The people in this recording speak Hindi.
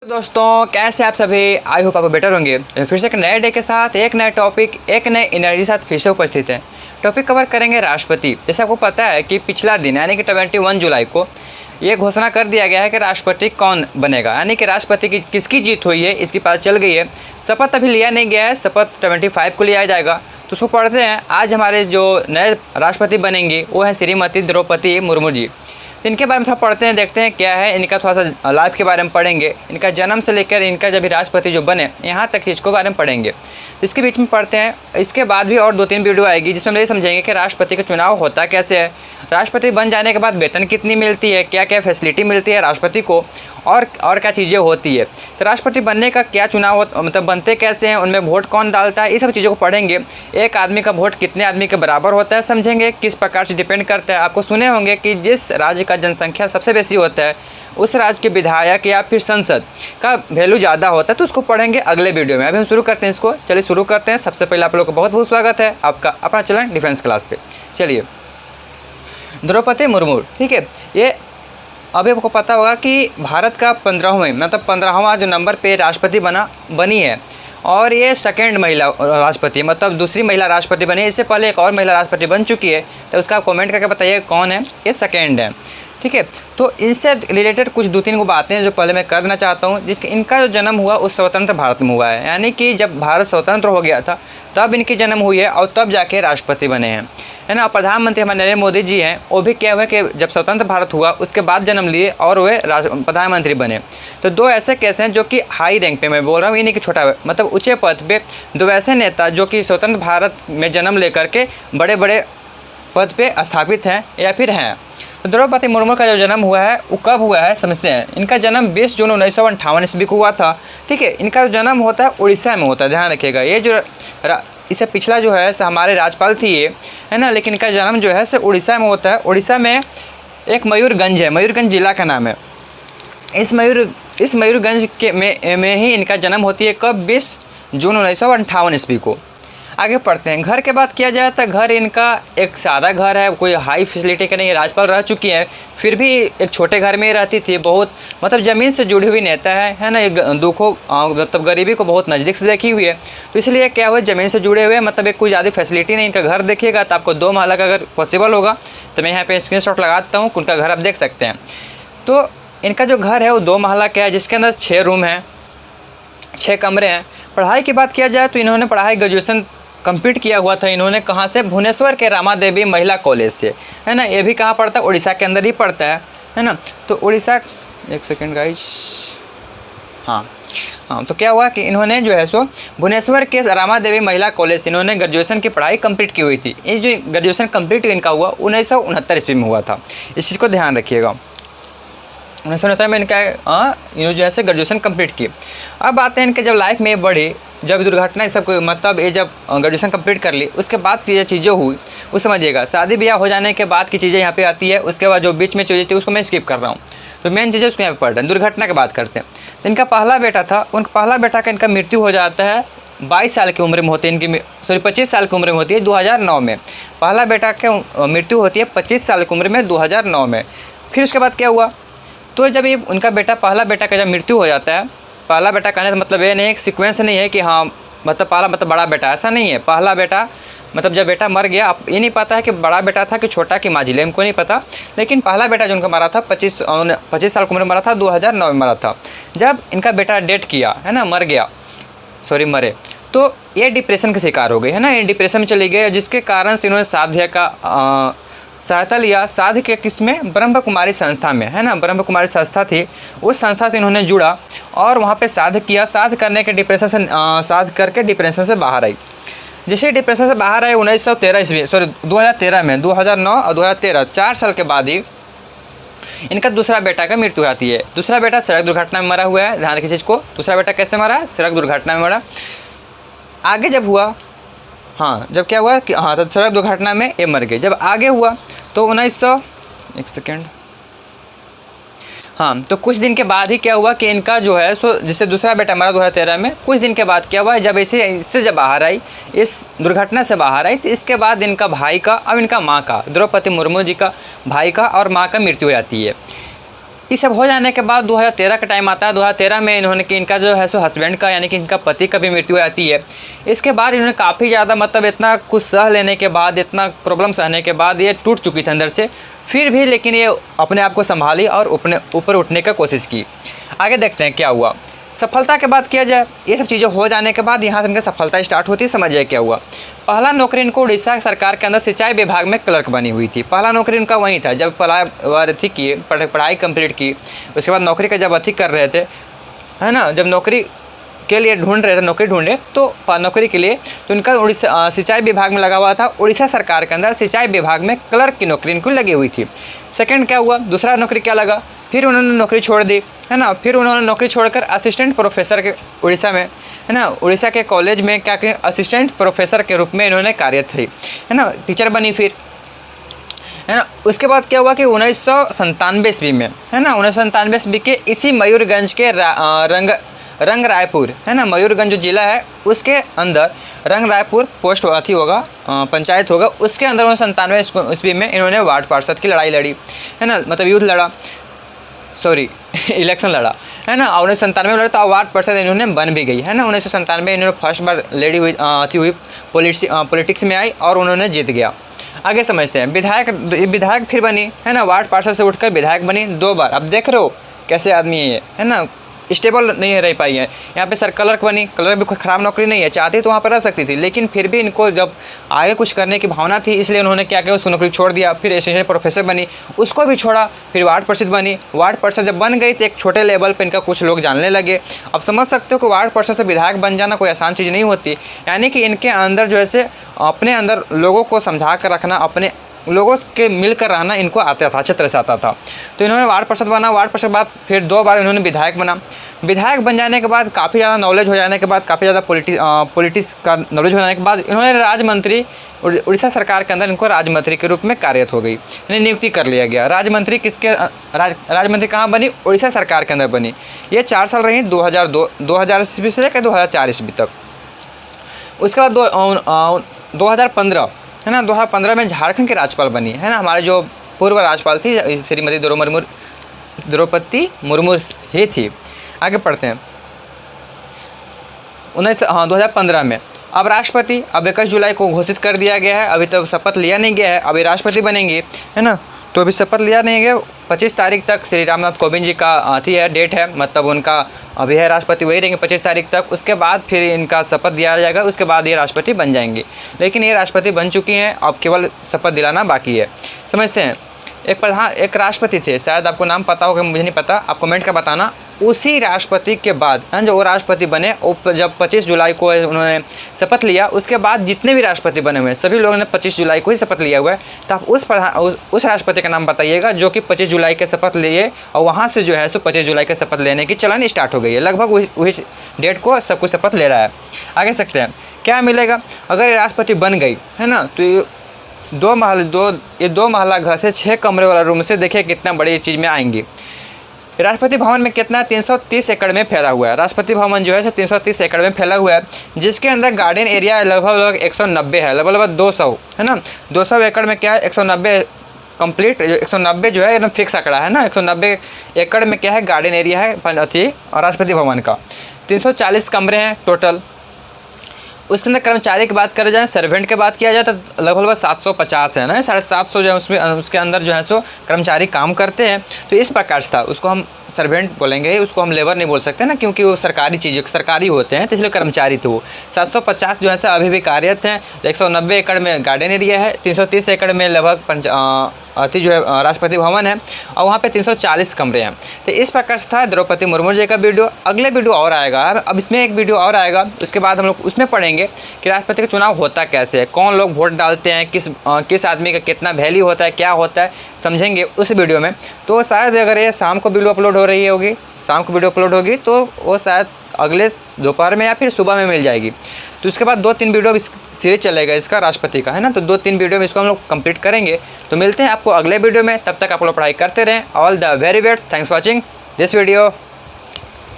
दोस्तों कैसे आप सभी, आई होप आप बेटर होंगे। फिर से एक नए डे के साथ एक नए टॉपिक एक नए एनर्जी साथ फिर से उपस्थित है। टॉपिक कवर करेंगे राष्ट्रपति। जैसे आपको पता है कि पिछला दिन यानी कि 21 जुलाई को ये घोषणा कर दिया गया है कि राष्ट्रपति कौन बनेगा, यानी कि राष्ट्रपति की किसकी जीत हुई है इसकी पता चल गई है। शपथ अभी लिया नहीं गया है, शपथ 25 को लिया जाएगा। तो उसको पढ़ते हैं। आज हमारे जो नए राष्ट्रपति बनेंगे वो है श्रीमती द्रौपदी मुर्मू जी। तो इनके बारे में थोड़ा पढ़ते हैं, देखते हैं क्या है। इनका थोड़ा सा लाइफ के बारे में पढ़ेंगे, इनका जन्म से लेकर इनका जब भी राष्ट्रपति जो बने यहाँ तक चीज़ को बारे में पढ़ेंगे। तो इसके बीच में पढ़ते हैं। इसके बाद भी और 2-3 वीडियो आएगी जिसमें हम ये समझेंगे कि राष्ट्रपति का चुनाव होता कैसे है, राष्ट्रपति बन जाने के बाद वेतन कितनी मिलती है, क्या क्या फैसिलिटी मिलती है राष्ट्रपति को, और क्या चीज़ें होती है। तो राष्ट्रपति बनने का क्या चुनाव मतलब बनते कैसे हैं, उनमें वोट कौन डालता है, ये सब चीज़ों को पढ़ेंगे। एक आदमी का वोट कितने आदमी के बराबर होता है समझेंगे, किस प्रकार से डिपेंड करता है। आपको सुने होंगे कि जिस राज्य का जनसंख्या सबसे बेसी होता है उस राज्य के विधायक या फिर संसद का वैल्यू ज़्यादा होता है। तो उसको पढ़ेंगे अगले वीडियो में। अभी हम शुरू करते हैं इसको। चलिए शुरू करते हैं। सबसे पहले आप लोगों का बहुत बहुत स्वागत है आपका अपना चैनल डिफेंस क्लास पे। चलिए, द्रौपदी मुर्मू, ठीक है। ये अभी आपको पता होगा कि भारत का 15वां जो नंबर पे राष्ट्रपति बनी है, और ये सेकेंड महिला राष्ट्रपति, मतलब दूसरी महिला राष्ट्रपति बनी है। इससे पहले एक और महिला राष्ट्रपति बन चुकी है, तो उसका कमेंट करके बताइए कौन है। ये सेकेंड है, ठीक है। तो इनसे रिलेटेड कुछ 2-3 को बातें हैं जो पहले मैं कर देना चाहता हूँ। जिसके इनका जो जन्म हुआ उस स्वतंत्र भारत में हुआ है, यानी कि जब भारत स्वतंत्र हो गया था तब इनकी जन्म हुई है और तब जाके राष्ट्रपति बने हैं, है ना। प्रधानमंत्री हमारे नरेंद्र मोदी जी हैं, वो भी क्या हुआ कि जब स्वतंत्र भारत हुआ उसके बाद जन्म लिए और वे प्रधानमंत्री बने। तो 2 ऐसे केस हैं जो कि हाई रैंक पे, मैं बोल रहा हूँ ये नहीं कि छोटा, मतलब ऊँचे पद पे 2 ऐसे नेता जो कि स्वतंत्र भारत में जन्म लेकर के बड़े बड़े पद पे स्थापित हैं या फिर हैं। तो द्रौपदी मुर्मू का जो जन्म हुआ है वो कब हुआ है समझते हैं। इनका जन्म 20 जून 1958 ईस्वी को हुआ था, ठीक है। इनका जो जन्म होता है उड़ीसा में होता है, ध्यान रखिएगा। ये जो इससे पिछला जो है हमारे राज्यपाल थी ये, है ना, लेकिन इनका जन्म जो है उड़ीसा में होता है। उड़ीसा में एक मयूरगंज है, मयूरगंज जिला का नाम है। इस मयूरगंज के में ही इनका जन्म होती है। कब? 20 जून 1958 ईस्वी को। आगे पढ़ते हैं। घर के बात किया जाए तो घर इनका एक सादा घर है, कोई हाई फैसिलिटी का नहीं है। राज्यपाल रह चुकी हैं, फिर भी एक छोटे घर में ही रहती थी। बहुत मतलब ज़मीन से जुड़ी हुई नेता है ना। एक दुखों मतलब गरीबी को बहुत नज़दीक से देखी हुई है, तो इसलिए क्या हुआ, ज़मीन से जुड़े हुए, मतलब एक कोई ज़्यादा फैसिलिटी नहीं। इनका घर देखिएगा तो आपको 2 महला का अगर पॉसिबल होगा तो मैं यहाँ पे स्क्रीनशॉट लगाता हूँ, उनका घर आप देख सकते हैं। तो इनका जो घर है वो 2 महला का है, जिसके अंदर 6 रूम हैं, 6 कमरे हैं। पढ़ाई की बात किया जाए तो इन्होंने पढ़ाई ग्रेजुएशन कंप्लीट किया हुआ था। इन्होंने कहाँ से? भुवनेश्वर के रामा देवी महिला कॉलेज से, है ना। ये भी कहाँ पड़ता है? उड़ीसा के अंदर ही पड़ता है ना। तो उड़ीसा, एक सेकेंड गाइस, हाँ, तो क्या हुआ कि इन्होंने जो है भुवनेश्वर के रामा देवी महिला कॉलेज से इन्होंने ग्रेजुएशन की पढ़ाई कंप्लीट की हुई थी। ये जो ग्रेजुएशन कंप्लीट इनका हुआ 1969 ईस्वी में हुआ था। इस चीज़ को ध्यान रखिएगा। 1969 में इनका इन्होंने जो है ग्रेजुएशन कंप्लीट की। अब बात है इनके जब लाइफ में बढ़ी, जब दुर्घटना ये सब कोई, मतलब ये जब ग्रेजुएशन कंप्लीट कर ली उसके बाद चीज़ें हुई, वो समझिएगा। शादी ब्याह हो जाने के बाद की चीज़ें यहाँ पे आती है। उसके बाद जो बीच में चीज़ें थी उसको मैं स्किप कर रहा हूँ, तो मेन चीज़ें उसको यहाँ पे पढ़ रहे हैं। दुर्घटना की बात करते हैं। तो इनका पहला बेटा था, उन पहला बेटा का इनका मृत्यु हो जाता है 22 साल की उम्र में होती है इनकी, 25 साल की उम्र में होती है 2009 में। पहला बेटा की मृत्यु होती है 25 साल की उम्र में 2009 में। फिर उसके बाद क्या हुआ, तो जब ये उनका पहला बेटा का जब मृत्यु हो जाता है, पहला बेटा कहने का मतलब ये नहीं, एक सीक्वेंस नहीं है कि हाँ मतलब पहला मतलब बड़ा बेटा, ऐसा नहीं है। पहला बेटा मतलब जब बेटा मर गया, अब ये नहीं पता है कि बड़ा बेटा था कि छोटा कि मांझिले, हमको नहीं पता। लेकिन पहला बेटा जो उनका मरा था 25 साल की उम्र में मरा था, 2009 में मरा था। जब इनका बेटा डेथ किया, है ना, मरे, तो ये डिप्रेशन का शिकार हो गई, है ना। ये डिप्रेशन में चली गई, जिसके कारण से इन्होंने साध्य का सहायता लिया। साध के किसमें? ब्रह्म कुमारी संस्था में, है ना। ब्रह्म कुमारी संस्था थी, उस संस्था से इन्होंने जुड़ा और वहाँ पे साध किया। साध करने के डिप्रेशन से साध करके डिप्रेशन से बाहर आई। जैसे डिप्रेशन से बाहर आए 2013 में 2009 और 2013 4 साल के बाद ही इनका दूसरा बेटा का मृत्यु आती है। दूसरा बेटा सड़क दुर्घटना में मरा हुआ है, ध्यान रखिए चीज़ को। दूसरा बेटा कैसे मरा? सड़क दुर्घटना में मरा। आगे जब हुआ, जब क्या हुआ कि तो सड़क दुर्घटना में ये मर गए। जब आगे हुआ तो 1900 एक सेकेंड, तो कुछ दिन के बाद ही क्या हुआ कि इनका जो है जैसे दूसरा बेटा मरा 2013 में, कुछ दिन के बाद क्या हुआ, जब इससे जब बाहर आई, इस दुर्घटना से बाहर आई, तो इसके बाद इनका भाई का, अब इनका माँ का, द्रौपदी मुर्मू जी का भाई का और माँ का मृत्यु हो जाती है। ये सब हो जाने के बाद 2013 का टाइम आता है। 2013 में इन्होंने कि इनका जो है सो हस्बैंड का यानी कि इनका पति का भी मृत्यु आती है। इसके बाद इन्होंने काफ़ी ज़्यादा मतलब इतना कुछ सह लेने के बाद, इतना प्रॉब्लम सहने के बाद ये टूट चुकी थी अंदर से, फिर भी लेकिन ये अपने आप को संभाली और अपने ऊपर उठने का कोशिश की। आगे देखते हैं क्या हुआ। सफलता के बाद किया जाए, ये सब चीज़ें हो जाने के बाद यहाँ से इनका सफलता स्टार्ट होती है। समझिए क्या हुआ। पहला नौकरी इनको उड़ीसा सरकार के अंदर सिंचाई विभाग में क्लर्क बनी हुई थी। पहला नौकरी इनका वहीं था। जब पढ़ाई कंप्लीट की, उसके बाद नौकरी का जब अथी कर रहे थे, है ना, जब नौकरी के लिए ढूंढ रहे थे, नौकरी ढूंढे तो नौकरी के लिए तो इनका उड़ीसा सिंचाई विभाग में लगा हुआ था। उड़ीसा सरकार के अंदर सिंचाई विभाग में क्लर्क की नौकरी इनको लगी हुई थी। सेकंड क्या हुआ, दूसरा नौकरी क्या लगा, फिर उन्होंने नौकरी छोड़ दी, है ना। फिर उन्होंने नौकरी छोड़कर असिस्टेंट प्रोफेसर के उड़ीसा में, है ना, उड़ीसा के कॉलेज में क्या कि असिस्टेंट प्रोफेसर के रूप में इन्होंने कार्यरत थी, है ना, टीचर बनी फिर, है ना। उसके बाद क्या हुआ कि 1997 ईस्वी में, है ना, 1997 ईस्वी के इसी मयूरगंज के रंग रायपुर, है ना, मयूरगंज जो जिला है उसके अंदर रंग रायपुर पोस्ट अथी होगा, पंचायत होगा, उसके अंदर 1997 ईस्वी में इन्होंने वार्ड पार्षद की लड़ाई लड़ी, है ना, मतलब युद्ध लड़ा, सॉरी इलेक्शन लड़ा, है ना। 1997 में लड़ा तो वार्ड पार्षद इन्होंने बन भी गई, है ना। 1997 में इन्होंने फर्स्ट बार लेडी हुई अथी हुई पॉलिटिक्स में आई और उन्होंने जीत गया। आगे समझते हैं। विधायक फिर बनी, है ना, वार्ड पार्षद से उठकर विधायक बनी 2 बार। अब देख रहे हो कैसे आदमी है ये, है ना, स्टेबल नहीं रह पाई है। यहाँ पे सर क्लर्क बनी, क्लर्क भी कोई ख़राब नौकरी नहीं है, चाहती तो वहाँ पर रह सकती थी, लेकिन फिर भी इनको जब आगे कुछ करने की भावना थी, इसलिए उन्होंने क्या किया, उसको नौकरी छोड़ दिया। फिर असिस्टेंट प्रोफेसर बनी, उसको भी छोड़ा। फिर वार्ड पार्षद बनी। वार्ड पार्षद जब बन गई तो एक छोटे लेवल पर इनका कुछ लोग जानने लगे। अब समझ सकते हो कि वार्ड पार्षद से विधायक बन जाना कोई आसान चीज़ नहीं होती। यानी कि इनके अंदर जो है अपने अंदर लोगों को समझा कर रखना, अपने लोगों के मिलकर रहना इनको आता था, अच्छे तरह से आता था। तो इन्होंने वार्ड पार्षद बना। वार्ड पार्षद बाद फिर 2 बार इन्होंने विधायक बना। विधायक बन जाने के बाद काफ़ी ज़्यादा नॉलेज हो जाने के बाद, काफ़ी ज़्यादा पॉलिटिक्स का नॉलेज हो जाने के बाद इन्होंने राज्य मंत्री, उड़ीसा सरकार के अंदर इनको राज्य मंत्री के रूप में कार्यरत हो गई, इन्हें नियुक्ति कर लिया गया। राज्य मंत्री किसके राज्य मंत्री कहाँ बनी, उड़ीसा सरकार के अंदर बनी। ये 4 साल रही, 2000 ईस्वी से लेकर 2004 ईस्वी तक। उसके बाद 2015, है ना, 2015 में झारखंड के राज्यपाल बनी, है ना। हमारे जो पूर्व राज्यपाल थी श्रीमती द्रौपदी मुर्मू ही थी। आगे पढ़ते हैं। 2015 में अब राष्ट्रपति, अब 21 जुलाई को घोषित कर दिया गया है। अभी तक शपथ लिया नहीं गया है, अभी राष्ट्रपति बनेंगे, है ना। तो अभी शपथ लिया नहीं गया। 25 तारीख तक श्री रामनाथ कोविंद जी का अथी है, डेट है, मतलब उनका अभी है, राष्ट्रपति वही रहेंगे 25 तारीख तक। उसके बाद फिर इनका शपथ दिया जाएगा, उसके बाद ये राष्ट्रपति बन जाएंगे। लेकिन ये राष्ट्रपति बन चुकी हैं, अब केवल शपथ दिलाना बाकी है। समझते हैं। एक राष्ट्रपति थे, शायद आपको नाम पता होगा, मुझे नहीं पता, आप कमेंट कर बताना। उसी राष्ट्रपति के बाद, हैं, जो वो राष्ट्रपति बने, जब 25 जुलाई को उन्होंने शपथ लिया, उसके बाद जितने भी राष्ट्रपति बने हुए हैं सभी लोगों ने 25 जुलाई को ही शपथ लिया हुआ है। तो आप उस राष्ट्रपति का नाम बताइएगा जो कि 25 जुलाई के शपथ लिए, और वहाँ से जो है सो 25 जुलाई के शपथ लेने की चलन स्टार्ट हो गई है। लगभग वही डेट को सब कुछ शपथ ले रहा है। आगे सकते हैं। क्या मिलेगा अगर ये राष्ट्रपति बन गई, है ना, तो ये 2 महला घर से 6 कमरे वाला रूम से देखिए कितना बड़ी चीज़ में आएंगी। राष्ट्रपति भवन में कितना 330 एकड़ में फैला हुआ है। राष्ट्रपति भवन जो है 330 एकड़ में फैला हुआ है, जिसके अंदर गार्डन एरिया लगभग 190 है, लगभग 200, है ना। 200 एकड़ में क्या है, 190 कंप्लीट, 190 जो है एकदम फिक्स आंकड़ा है ना। 190 एकड़ में क्या है, गार्डन एरिया है अथी राष्ट्रपति भवन का। 340 कमरे हैं टोटल। उसके अंदर कर्मचारी की बात करें जाए, सर्वेंट की बात किया जाए तो लगभग 750 है ना, 750 जो है उसमें, उसके अंदर जो है सो कर्मचारी काम करते हैं। तो इस प्रकार से था, उसको हम सर्वेंट बोलेंगे, उसको हम लेबर नहीं बोल सकते ना, क्योंकि वो सरकारी चीज़ें सरकारी होते हैं, तो इसलिए कर्मचारी थे वो। 750 जो है अभी भी कार्यरत हैं। 190 एकड़ में गार्डन एरिया है, 330 एकड़ में लगभग अति जो है राष्ट्रपति भवन है, और वहाँ पे 340 कमरे हैं। तो इस प्रकार से था द्रौपदी मुर्मू जी का वीडियो। अगले वीडियो और आएगा, अब इसमें एक वीडियो और आएगा, उसके बाद हम लोग उसमें पढ़ेंगे कि राष्ट्रपति का चुनाव होता कैसे है, कौन लोग वोट डालते हैं, किस आदमी का कितना वैल्यू होता है, क्या होता है, समझेंगे उस वीडियो में। तो शायद अगर ये शाम को वीडियो अपलोड हो रही होगी, शाम को वीडियो अपलोड होगी, तो वो शायद अगले दोपहर में या फिर सुबह में मिल जाएगी। तो उसके बाद 2-3 वीडियो सीरीज चलेगा इसका राष्ट्रपति का, है ना। तो 2-3 वीडियो में इसको हम लोग कंप्लीट करेंगे। तो मिलते हैं आपको अगले वीडियो में, तब तक आप लोग पढ़ाई करते रहें। All the very best, thanks watching this video.